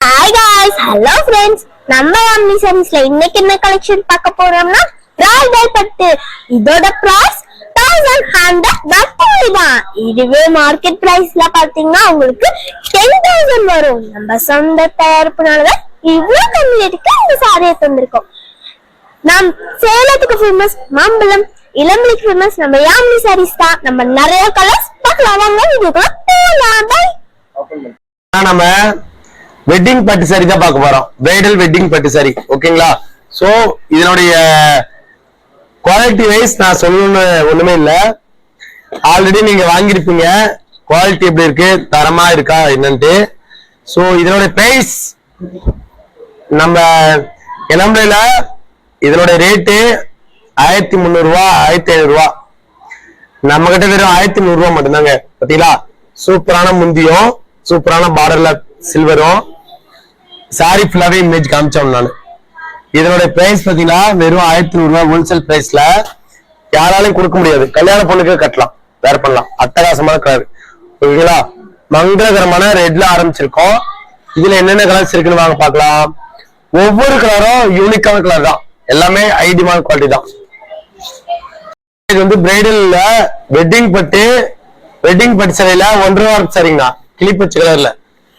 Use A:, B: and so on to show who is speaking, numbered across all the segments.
A: Hi guys, hello friends. நம்ம Amni Sareesல இன்னைக்கு என்ன கலெக்ஷன் பார்க்க போறோம்னா பிரைடல் பட்டு. இதோட பிரைஸ் 1100 தான். இதுவே மார்க்கெட் பிரைஸ்ல பாத்தீங்கன்னா உங்களுக்கு 10000 வரும். நம்ம சொந்த தயாரிப்புனால இவ்வளவு கம்மி ரேட்டுக்கு இந்த சாரியை தந்திருக்கோம். நாம் சேலத்துக்கு ஃபேமஸ் மாம்பழம், இளம்பிள்ளைக்கு ஃபேமஸ் நம்ம யாமினி சாரீஸ் தான். நம்ம நிறைய கலர்ஸ் பார்க்கலாம். வாங்க வீடியோக்குள்ள போலாம். பை.
B: நம்ம வெட்டிங் பட்டு சாரி தான் பார்க்க போறோம். பிரைடல் வெட்டிங் பட்டு சாரி. ஓகேங்களா? சோ இதனுடைய குவாலிட்டி வைஸ் நான் சொல்லணும்னு ஒண்ணுமே இல்ல. ஆல்ரெடி நீங்க வாங்கியிருப்பீங்க. குவாலிட்டி எப்படி இருக்கு, தரமா இருக்கா என்னன்ட்டு. சோ இதனுடைய பிரைஸ் நம்ம இளம்பிள்ளையில இதனோட ரேட்டு 1300 ரூபா, 1500 ரூபா. நம்ம கிட்ட வெறும் 1100 ரூபா மட்டும்தாங்க. பாத்தீங்களா? சூப்பரான முந்தியும் சூப்பரான பார்டர்ல சில்வரும் சாரி ஃபுல்லாவே இமேஜ் காமிச்சோம். நான் இதனோட பிரைஸ் பாத்தீங்கன்னா வெறும் 1100 ரூபாய் ஹோல்சேல் பிரைஸ்ல. யாராலையும் கொடுக்க முடியாது. கல்யாண பொண்ணுக்கு கட்டலாம், வேற பண்ணலாம். அட்டகாசமான கலர். ஓகேங்களா? மங்களகரமான ரெட்ல ஆரம்பிச்சிருக்கோம். இதுல என்னென்ன கலர்ஸ் இருக்குன்னு வாங்க பார்க்கலாம். ஒவ்வொரு கலரும் யூனிக்கான கலர் தான். எல்லாமே ஐடிமான குவாலிட்டி தான். இது வந்து பிரைடல்ல வெட்டிங் பட்டு சரியில 1.5 ரூபா சரிங்கண்ணா. கிளிப்பச்சு கலர்ல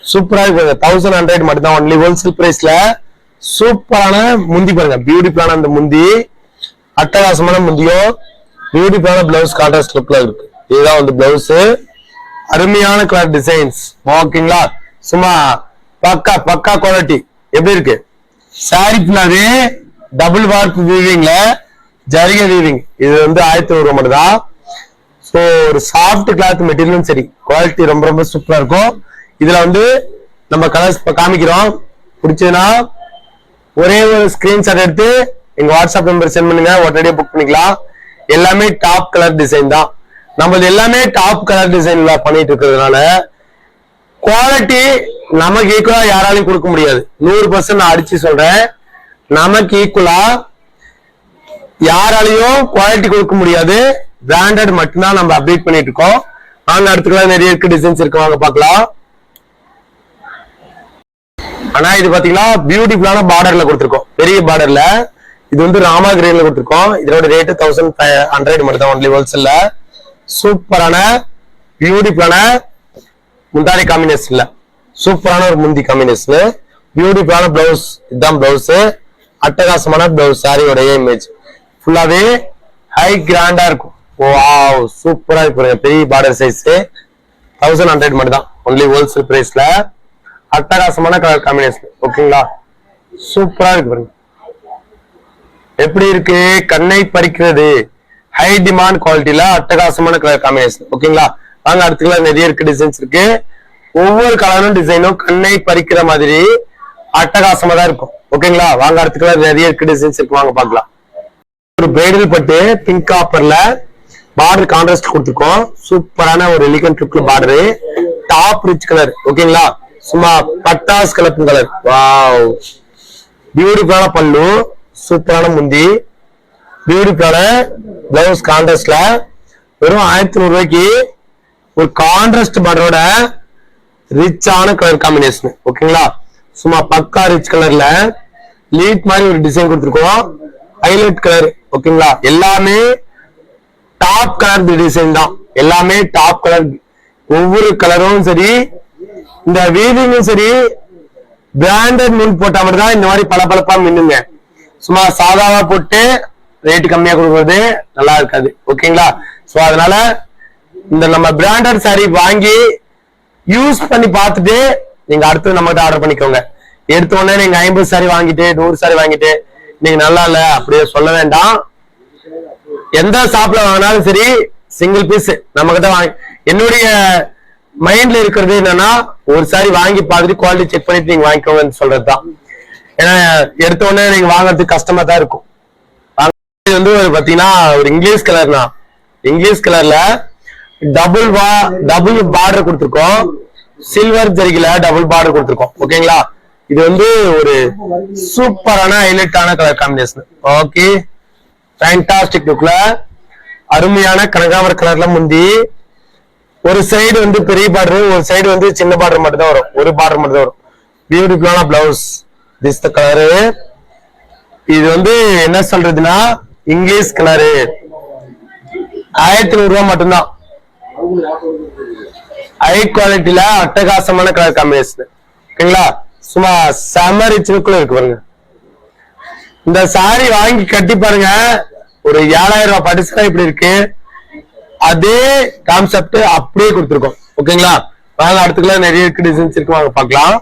B: சூப்பரா இருக்கு. 1100 மட்டும் தான் ஒன்லி ஹோல்சேல் பிரைஸ்ல. சூப்பரான முந்தி பாருங்க. பியூட்டிஃபுல்லான அந்த முந்தி, அட்டகாசமான முந்தியும் பியூட்டிஃபுல்லான பிளவுஸ் கான்ட்ராஸ்ட் லுக்ல இருக்கு. இதுதான் வந்து பிளவுஸ். அருமையான கலர் டிசைன்ஸ். ஓகேங்களா? சும்மா பக்கா குவாலிட்டி. எப்படி இருக்கு? சாரி ஃபுல்லாவே டபுள் வார்ப் வீவிங்ல ஜரிகை வீவிங். இது வந்து 1100 ரூபாய் மட்டும் தான். ஸோ ஒரு சாஃப்ட் கிளாத் மெட்டீரியலும் சரி, குவாலிட்டி ரொம்ப ரொம்ப சூப்பரா இருக்கும். இதுல வந்து நம்ம கலர்ஸ் காமிக்கிறோம். பிடிச்சதுன்னா ஒரே ஒரு ஸ்கிரீன்ஷாட் எடுத்து எங்க வாட்ஸ்அப் நம்பர் சென்ட் பண்ணுங்க. உடனடியே புக் பண்ணிக்கலாம். எல்லாமே டாப் கலர் டிசைன் தான். நம்ம எல்லாமே டாப் கலர் டிசைன்ல பண்ணிட்டு இருக்கிறதுனால குவாலிட்டி நமக்கு ஈக்குவலா யாராலையும் கொடுக்க முடியாது. 100% நான் அடிச்சு சொல்றேன். நமக்கு ஈக்குவலா யாராலையும் குவாலிட்டி கொடுக்க முடியாது. பிராண்டட் மட்டும்தான் நம்ம அப்டேட் பண்ணிட்டு இருக்கோம். நாங்க அடுத்துக்கலாம் நிறைய இருக்கு, டிசைன்ஸ் இருக்கு, வாங்க பார்க்கலாம். ஆனா இது பாத்தீங்கன்னா பியூட்டிஃபுல்லான பார்டர்ல கொடுத்திருக்கோம். பெரிய பார்டர்ல. இது வந்து ராமா கிரீன்ல கொடுத்திருக்கோம். இதோட ரேட்டு 1500 மட்டும் தான் ஒன்லி ஹோல்சேல்ல. சூப்பரான பியூட்டிஃபுல்லான முந்தாடி காம்பினேஷன்ல சூப்பரான ஒரு முந்தி காம்பினேஷன். பியூட்டிஃபுல்லான பிளவுஸ். இதுதான் பிளவுஸ். அட்டகாசமான பிளவுஸ். சாரியோடைய இமேஜ் ஃபுல்லாவே ஹை கிராண்டா இருக்கும். வாவ், சூப்பரா இருக்கு. பெரிய பார்டர் சைஸ். 1100 மட்டும் தான் ஒன்லி ஹோல்சேல் பிரைஸ்ல. அட்டகாசமான கலர் காம்பினேஷன். ஓகேங்களா? சூப்பரா இருக்கு பாருங்க. எப்படி இருக்கு? கண்ணை பறிக்கிறது. ஹை டிமாண்ட் குவாலிட்டியில அட்டகாசமான கலர் காம்பினேஷன். ஓகேங்களா? வாங்க அடுத்த கலர் நிறைய இருக்கு, டிசைன்ஸ் இருக்கு. ஒவ்வொரு கலரும் டிசைனும் கண்ணை பறிக்கிற மாதிரி அட்டகாசமா தான் இருக்கும். ஓகேங்களா? வாங்க அடுத்த கலர் நிறைய இருக்கு, டிசைன்ஸ் இருக்கு, வாங்க பார்க்கலாம். ஒரு பிரைடல் பட்டு பிங்க் காப்பர்ல பார்டர் கான்ட்ராஸ்ட் கொடுத்துருக்கோம். சூப்பரான ஒரு எலிகன்ட் லுக்ல பார்டரு. Top rich colour. ஓகேங்களா? சும்மா பட்டாஸ் கலப்பு கலர். வாவ், பியூட்டிஃபுல்லான பல்லு, சூப்பரான முந்தி, பியூட்டிஃபுல்லான பிளவுஸ் கான்ட்ராஸ்ட்ல. வெறும் 1100 ரூபாய்க்கு ஒரு கான்ட்ராஸ்ட் பார்டரோட ரிச்சான கலர் காம்பினேஷன். ஓகேங்களா? சும்மா பக்கா ரிச் கலர்ல லீட் மாதிரி ஒரு டிசைன் கொடுத்துருக்கோம். Highlight colour. ஓகேங்களா? எல்லாமே டாப் கலர் டிசைன் தான். எல்லாமே டாப் கலர். ஒவ்வொரு கலரும் சரி, இந்த வீவிங்கும் சரி, பிராண்டட் நூல் போட்டா மட்டும் தான் இந்த மாதிரி பளபளப்பா மின்னுங்க. சும்மா சாதாவா போட்டு ரேட்டு கம்மியா கொடுக்கறது நல்லா இருக்காது. ஓகேங்களா? சோ அதனால இந்த நம்ம பிராண்டட் சாரி வாங்கி யூஸ் பண்ணி பார்த்துட்டு நீங்க அடுத்து நம்ம ஆர்டர் பண்ணிக்கோங்க. எடுத்த உடனே நீங்க 50 சாரி வாங்கிட்டு 100 சாரி வாங்கிட்டு நீங்க நல்லா இல்ல அப்படியே சொல்ல வேண்டாம். எந்த ஷாப்ல வாங்கினாலும் சரி, சிங்கிள் பீஸ் நம்ம கிட்ட வாங்கி. என்னுடைய மைண்ட்ல இருக்கிறது என்னன்னா, ஒரு சாரி வாங்கி பார்த்துட்டு குவாலிட்டி செக் பண்ணிட்டு நீங்க வாங்கிக்கோங்கன்னு சொல்றதுதான். ஏன்னா எடுத்த உடனே நீங்க வாங்குறதுக்கு கஷ்டமா தான் இருக்கும். இது வந்து பாத்தீங்கன்னா ஒரு இங்கிலீஷ் கலர்னா, இங்கிலீஷ் கலர்ல டபுள் பார்டர் கொடுத்துருக்கோம். சில்வர் ஜரிகில டபுள் பார்டர் கொடுத்துருக்கோம். ஓகேங்களா? இது வந்து ஒரு சூப்பரான ஹைலைட்டான கலர் காம்பினேஷன். ஓகே, ஃபேண்டாஸ்டிக் லுக்ல அருமையான கனகாமர கலர்ல முந்தி, ஒரு சைடு வந்து பெரிய பார்டர், ஒரு சைடு வந்து சின்ன பார்டர் மட்டும் தான் வரும். ஒரு பார்டர் மட்டும் தான் வரும். பியூட்டிஃபுல்லான பிளவுஸ். This the colour. இது வந்து என்ன சொல்றதுன்னா இங்கிலீஷ் கலரு. 1100 ரூபாய் மட்டும்தான். ஹை குவாலிட்டியில அட்டகாசமான கலர் காம்பினேஷன். ஓகேங்களா? சும்மா செம ரிச் லுக்ல இருக்கு பாருங்க. இந்த சாரி வாங்கி கட்டி பாருங்க. ஒரு 7000 ரூபாய் பட்டு சாரி இப்படி இருக்கு. அதே கான்செப்ட் அப்படியே கொடுத்துருக்கோம். ஓகேங்களா? வாங்க அடுத்துக்குள்ள நிறைய டிசைன்ஸ் இருக்கு, வாங்க பார்க்கலாம்.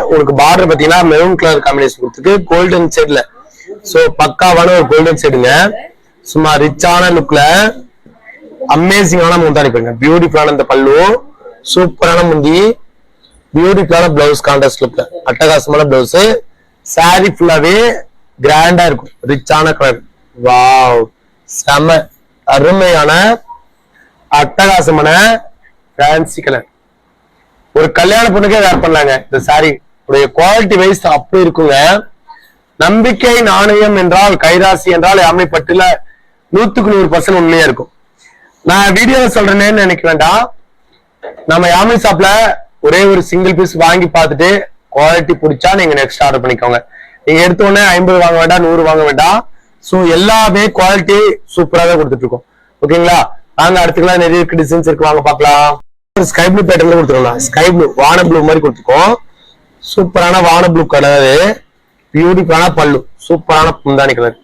B: உங்களுக்கு பார்டர் பாத்தீங்கன்னா மெரூன் கலர் காம்பினேஷன் கொடுத்துருக்கு கோல்டன் ஷேட்ல. சோ பக்காவான ஒரு கோல்டன் ஷேடுங்க. சும்மா ரிச்சான லுக்ல அமேசிங்கான முந்தானி பாருங்க. பியூட்டிஃபுல்லான இந்த பல்லு, சூப்பரான முந்தி, பியூட்டிஃபுல்லான பிளவுஸ் கான்ட்ராஸ்ட் லுக்ல அட்டகாசமான பிளவுஸ். சாரி ஃபுல்லாவே கிராண்டா இருக்கும். ரிச்சான கலர். வாவ், செம அருமையான அட்டகாசமான ஃபேன்சி கலர். ஒரு கல்யாண பொண்ணுக்கே வேர் பண்ணலாங்க இந்த சாரி. உடைய குவாலிட்டி வைஸ் அப்படி இருக்குங்க. நம்பிக்கை நாணயம் என்றால் கைராசி என்றால் யாமைப்பட்டுல 100% உண்மையா இருக்கும். நான் வீடியோல சொல்றேன்னு நினைக்க வேண்டாம். நம்ம யாமை ஷாப்ல ஒரே ஒரு சிங்கிள் பீஸ் வாங்கி பார்த்துட்டு குவாலிட்டி பிடிச்சா நீங்க நெக்ஸ்ட் ஆர்டர் பண்ணிக்கோங்க. நீங்க எடுத்த உடனே 50 வாங்க வேண்டாம், 100 வாங்க வேண்டாம். சோ எல்லாமே குவாலிட்டி சூப்பராக கொடுத்துட்டு இருக்கோம். ஓகேங்களா? வாங்க அடுத்துக்கலாம் நிறைய டிசைன்ஸ் இருக்கு, வாங்க பார்க்கலாம். ஸ்கை ப்ளூ பேட்டர்ல கொடுத்துருக்கோம். ஸ்கை ப்ளூ வான ப்ளூ மாதிரி கொடுத்துருக்கோம். சூப்பரான வான ப்ளூ கலரு, பியூட்டிஃபுல்லான பல்லு, சூப்பரான முந்தானி கலர்,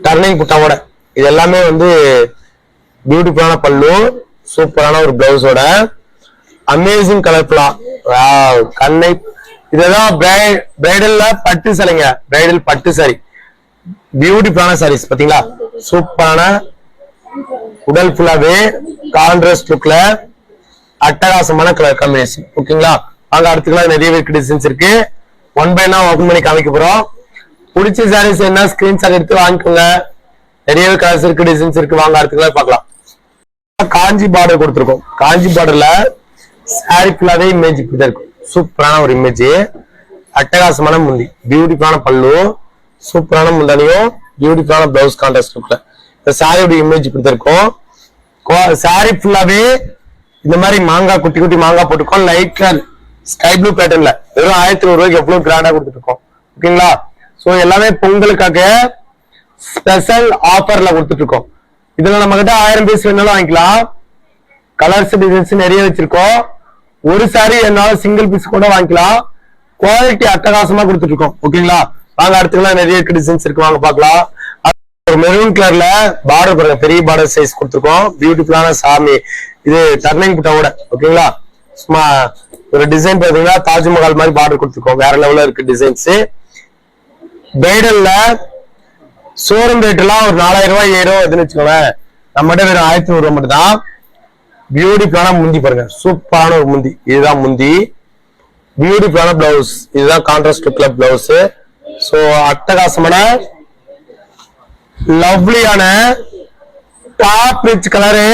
B: டர்னிங் புட்டாவோட. இது எல்லாமே வந்து பியூட்டிஃபுல்லான பல்லு, சூப்பரான ஒரு பிளவுஸோட, அமேசிங் கலர்ஃபுல்லா கண்ணை. இதெல்லாம் பிரைடல்ல பட்டு சாரிங்க. பிரைடல் பட்டு சாரி, பியூட்டிஃபுல்லான சாரீஸ் பாத்தீங்களா? சூப்பரான உடல் ஃபுல்லாவே கான்ட்ராஸ்ட் லுக்ல அட்டகாசமான கலர் காம்பினேஷன். ஓகேங்களா? வாங்க அடுத்துக்கலாம் நிறைய டிசைன்ஸ் இருக்கு. 1 by 1 ஓபன் பண்ணி காமிக்க போறோம். பிடிச்ச சாரீஸ் என்ன ஸ்கிரீன்ஷாட் எடுத்து வாங்கிக்கோங்க. நிறைய கலர்ஸ் இருக்கு, டிசைன்ஸ் இருக்கு, வாங்க அடுத்துக்கலாம் பார்க்கலாம். காஞ்சி பார்டர் கொடுத்துருக்கோம். காஞ்சி பார்டர்ல சாரி ஃபுல்லாவே இமேஜ் இப்படிதான் இருக்கும். சூப்பரான ஒரு இமேஜ், அட்டகாசமான முந்தி, பியூட்டிஃபுல்லான பல்லு, சூப்பரான முந்தானியும், பியூட்டிஃபுல்லான பிளவுஸ் கான்ட்ராஸ்ட் லுக்ல. இந்த சாரியோட இமேஜ் இப்படிதான் இருக்கும். சாரி ஃபுல்லாவே இந்த மாதிரி மாங்காய் குட்டி குட்டி மாங்காய் போட்டுருக்கோம். லைட் கலர் ஸ்கை ப்ளூ பேட்டர்ன்ல வெறும் 1100 ரூபாய்க்கு எவ்வளவு கிராண்டா கொடுத்துட்டு இருக்கோம். ஓகேங்களா? சோ எல்லாமே பொங்கலுக்காக ஸ்பெஷல் ஆஃபர்ல கொடுத்துட்டு இருக்கோம். இதுல நம்ம கிட்ட 1000 பீஸ் வேணாலும் வாங்கிக்கலாம். கலர்ஸ் டிசைன்ஸ் நிறைய வச்சிருக்கோம். ஒரு சாரி என்னாலும் சிங்கிள் பீஸ் கூட வாங்கிக்கலாம். குவாலிட்டி அட்டகாசமா கொடுத்துட்டு இருக்கோம். ஓகேங்களா? வாங்க அடுத்துக்கலாம் நிறைய டிசைன்ஸ் இருக்கு, வாங்க பார்க்கலாம். ஒரு மெரூன் கலர்ல பார்டர் பாருங்க, பெரிய பார்டர் சைஸ் கொடுத்துருக்கோம். பியூட்டிஃபுல்லான சாமி, இது டர்னிங் புட்டாவோட. ஓகேங்களா? சும்மா ஒரு டிசைன் பாத்தீங்கன்னா தாஜ்மஹால் மாதிரி பார்டர் கொடுத்துருக்கோம். வேற லெவல்ல இருக்கு டிசைன்ஸ். பிரைடல்ல ஷோரூம் ரேட் எல்லாம் ஒரு 4000 ரூபாய் 7000 ரூபாய் எதுன்னு வச்சுக்கோங்க. நம்மகிட்ட வெறும் 1100 ரூபாய் மட்டும் தான். பியூட்டிஃபுல்லான முந்தி பாருங்க, சூப்பரான ஒரு முந்தி. இதுதான் முந்தி. பியூட்டிஃபுல்லான பிளவுஸ், இதுதான் கான்ட்ராஸ்ட் லுக்ல பிளவுஸ். சோ அட்டகாசமான லவ்லியான top rich colour,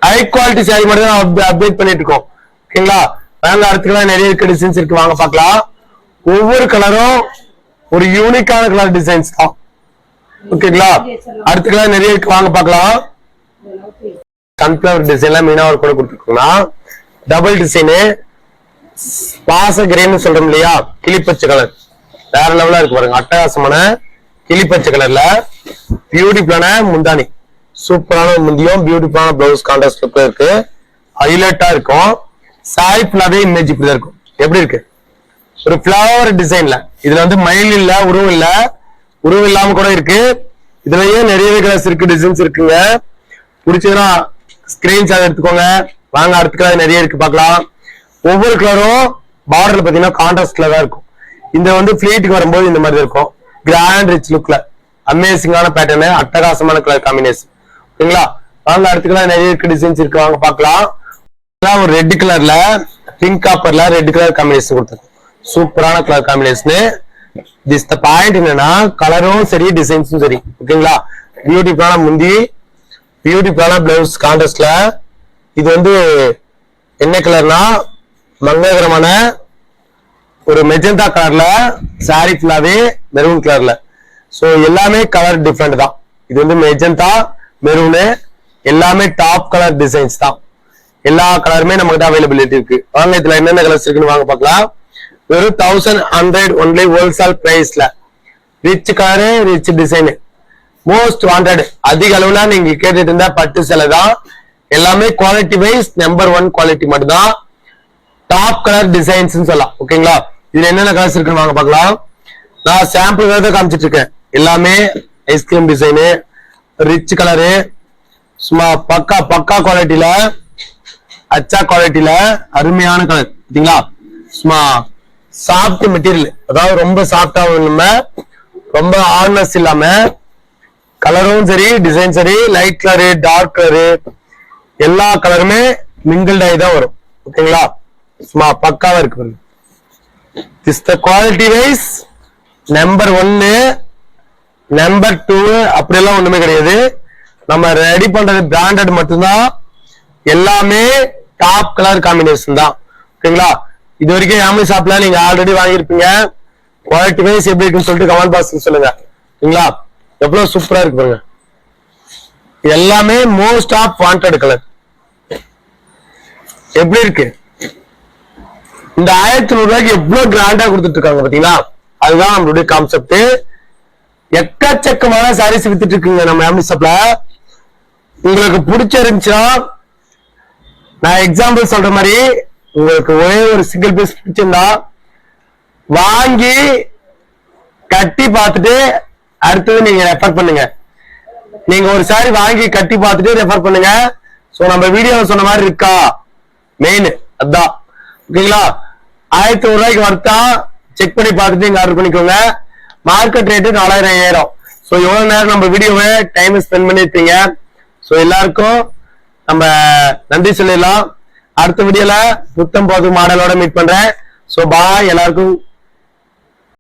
B: high quality sari மட்டும் தான் அப்டேட் பண்ணிட்டு இருக்கோம். ஓகேங்களா? வாங்க அடுத்துக்கலாம் நிறைய டிசைன்ஸ் இருக்கு, வாங்க பார்க்கலாம். ஒவ்வொரு கலரும் ஒரு யூனிக்கான கலர் டிசைன்ஸ் தான். ஓகேங்களா? அடுத்துக்கலாம் நிறைய இருக்கு, வாங்க பார்க்கலாம். சன்ஃபிளவர் டிசைன்ல மீனா ஒரு கூட கொடுத்துருக்கோம்னா டபுள் டிசைனு பாச கிரேன்னு சொல்றோம் இல்லையா, கிளிப்பச்சை கலர் வேற லெவலா இருக்கு பாருங்க. அட்டகாசமான கிளிப்பச்சை கலர்ல பியூட்டிஃபுல்லான முந்தானி, சூப்பரான முந்தியும், பியூட்டிஃபுல்லான பிளவுஸ் கான்ட்ராஸ்ட் லுக்ல இருக்கு. ஹைலைட்டா இருக்கும். சாரி ஃபுல்லாவே இமேஜ் இப்படிதான் இருக்கும். எப்படி இருக்கு? ஒரு ஃபிளவர் டிசைன்ல. இதுல வந்து மயில் இல்ல, உருவம் இல்ல, உருவம் இல்லாம கூட இருக்கு. இதுலயே நிறைய கலர்ஸ் இருக்கு, டிசைன்ஸ் இருக்குங்க. பிடிச்சதுன்னா ஸ்கிரீன்ஷாட் எடுத்துக்கோங்க. வாங்க அடுத்த கலர் நிறைய இருக்கு, பார்க்கலாம். ஒவ்வொரு கலரும் பார்டர்ல பாத்தீங்கன்னா கான்ட்ராஸ்ட்ல தான் இருக்கும். இந்த வந்து பிளேட்டுக்கு வரும்போது இந்த மாதிரி இருக்கும். கிராண்ட் ரிச் லுக்ல அமேசிங்கான பேட்டர்னு, அட்டகாசமான கலர் காம்பினேஷன். ஓகேங்களா? வாங்க அடுத்த கலர் நிறைய டிசைன்ஸ் இருக்கு, வாங்க பார்க்கலாம். ஒரு ரெட் கலர்ல பிங்க் காப்பர்ல ரெட் கலர் காம்பினேஷன் கொடுத்துருக்கோம். சூப்பரான colour combination. This the point என்னன்னா கலரும் சரி டிசைன்ஸும் சரி. ஓகேங்களா? பியூட்டிஃபுல்லான முந்தி, பியூட்டிஃபுல்லான பிளவுஸ் கான்ட்ராஸ்ட்ல. இது வந்து என்ன கலர்னா மங்களகரமான ஒரு மெஜந்தா கலர்ல சாரி ஃபுல்லாவே மெரூன் கலர்ல. சோ எல்லாமே கலர் டிஃப்ரெண்ட் தான். இது வந்து மெஜந்தா மெரூனு, எல்லாமே டாப் கலர் டிசைன்ஸ் தான். எல்லா கலருமே நமக்கு அவைலபிலிட்டி இருக்கு. வாங்க இதுல என்னென்ன கலர்ஸ் இருக்குன்னு வாங்க பார்க்கலாம். வெறும் 1100 ஒன்லி ஹோல்சேல் பிரைஸ்ல rich colour rich design most wanted. அதிக அளவுல நீங்க கேட்டுட்டு இருந்தா பட்டு சேலை தான். எல்லாமே குவாலிட்டி வைஸ் நம்பர் 1 குவாலிட்டி மட்டும் தான். டாப் கலர் டிசைன்ஸ் சொல்லலாம். ஓகேங்களா, இதுல என்னென்ன கலர்ஸ் இருக்குன்னு வாங்க பார்க்கலாம். நான் சாம்பிள் தான் காமிச்சிட்டு இருக்கேன். எல்லாமே ஐஸ்கிரீம் டிசைனு, ரிச் கலரு, சும்மா பக்கா குவாலிட்டியில, அச்சா குவாலிட்டியில அருமையான கலர் பாத்தீங்களா. சும்மா சாஃப்ட் மெட்டீரியல், அதாவது ரொம்ப சாஃப்டாவும் இல்லாம ரொம்ப ஹார்ட்னஸ் இல்லாம, கலரும் சரி டிசைன் சரி, லைட் கலரு டார்க் கலரு எல்லா கலருமே மிங்கிள்ட் ஆகி தான் வரும். ஓகேங்களா, சும்மா பக்காவா இருக்கு. This the quality wise number 1 number 2 அப்படியெல்லாம் ஒண்ணுமே கிடையாது. நம்ம ரெடி பண்றது பிராண்டட் மட்டும்தான். எல்லாமே டாப் கலர் காம்பினேஷன் தான். ஓகேங்களா, இது வரைக்கும் யாமி ஷாப்ல நீங்க ஆல்ரெடி வாங்கியிருப்பீங்க. குவாலிட்டி வைஸ் எப்படி இருக்குன்னு சொல்லிட்டு கமெண்ட் பாக்ஸ்ல சொல்லுங்க. ஓகேங்களா, எவ்வளவு சூப்பரா இருக்கு பாருங்க. எல்லாமே மோஸ்ட் ஆஃப் வாண்டட் கலர். எப்படி இருக்கு இந்த 1100 ரூபாய்க்கு எவ்வளவு கிராண்டா கொடுத்துட்டு இருக்காங்க பாத்தீங்களா. அதுதான் நம்மளுடைய கான்செப்ட். எக்கச்சக்கமான சாரீஸ் வித்துட்டு இருக்குங்க நம்ம யாமி ஷாப்ல. உங்களுக்கு பிடிச்சிருந்துச்சுன்னா நான் எக்ஸாம்பிள் சொல்ற மாதிரி உங்களுக்கு ஒரே ஒரு சிங்கிள் பீஸ் பிடிச்சிருந்தா வாங்கி கட்டி பார்த்துட்டு அடுத்தது நீங்க ரெஃபர் பண்ணுங்க. நீங்க ஒரு சாரி வாங்கி கட்டி பார்த்துட்டு ரெஃபர் பண்ணுங்க. சோ நம்ம வீடியோல சொன்ன மாதிரி இருக்கா மெயின் அதான். ஓகேங்களா, 1100 ரூபாய்க்கு வர்த்தா செக் பண்ணி பார்த்துட்டு நீங்க ஆர்டர் பண்ணிக்கோங்க. மார்க்கெட் ரேட்டு 4000 சோ எவ்வளவு நேரம் நம்ம வீடியோவை டைம் ஸ்பெண்ட் பண்ணிருப்பீங்க. சோ எல்லாருக்கும் நம்ம நன்றி சொல்லிடலாம். அடுத்த வீடியோல புத்தம் போது மாடலோட மீட் பண்றேன். சோ பாய் எல்லாருக்கும்.